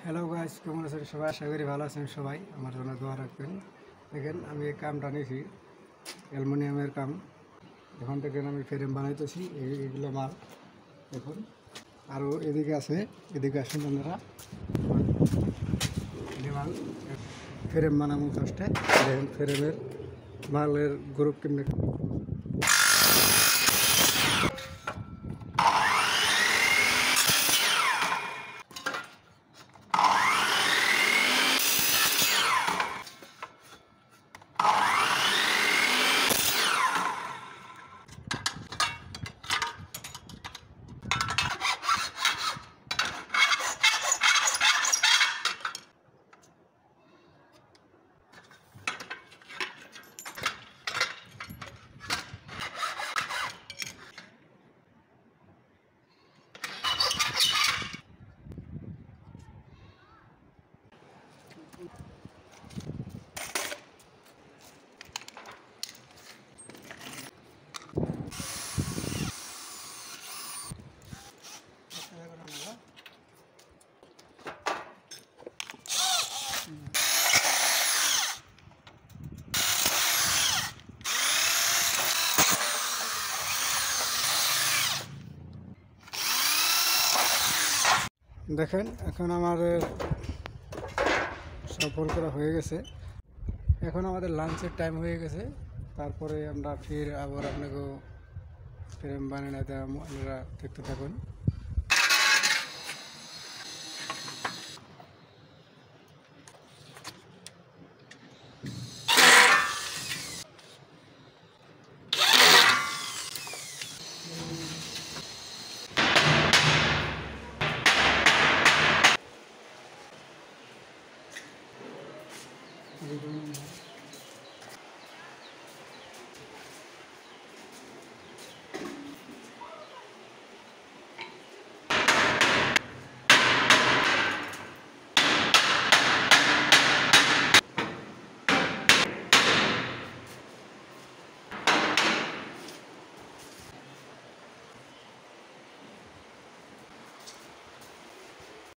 Hello guys, কেমন আছেন সবাই? আশা করি ভালো আছেন সবাই। আমার জন্য দোয়া রাখবেন। দেখেন আমি এই কামটা নিয়েছি, অ্যালুমিনিয়ামের কাম। এখন দেখেন আমি ফ্রেম বানাইতেছি, এইগুলো মাল দেখুন। আরও এদিকে আছে, এদিকে আসুন আপনারা। মাল ফ্রেম বানাবো ফার্স্টে। দেখেন ফ্রেমের মালের গ্রুপ কেমনে। দেখেন এখন আমাদের সফল করা হয়ে গেছে। এখন আমাদের লাঞ্চের টাইম হয়ে গেছে। তারপরে আমরা ফির আবার আপনাকেও ফ্রেম বানিয়ে নিতে আপনারা দেখতে থাকুন।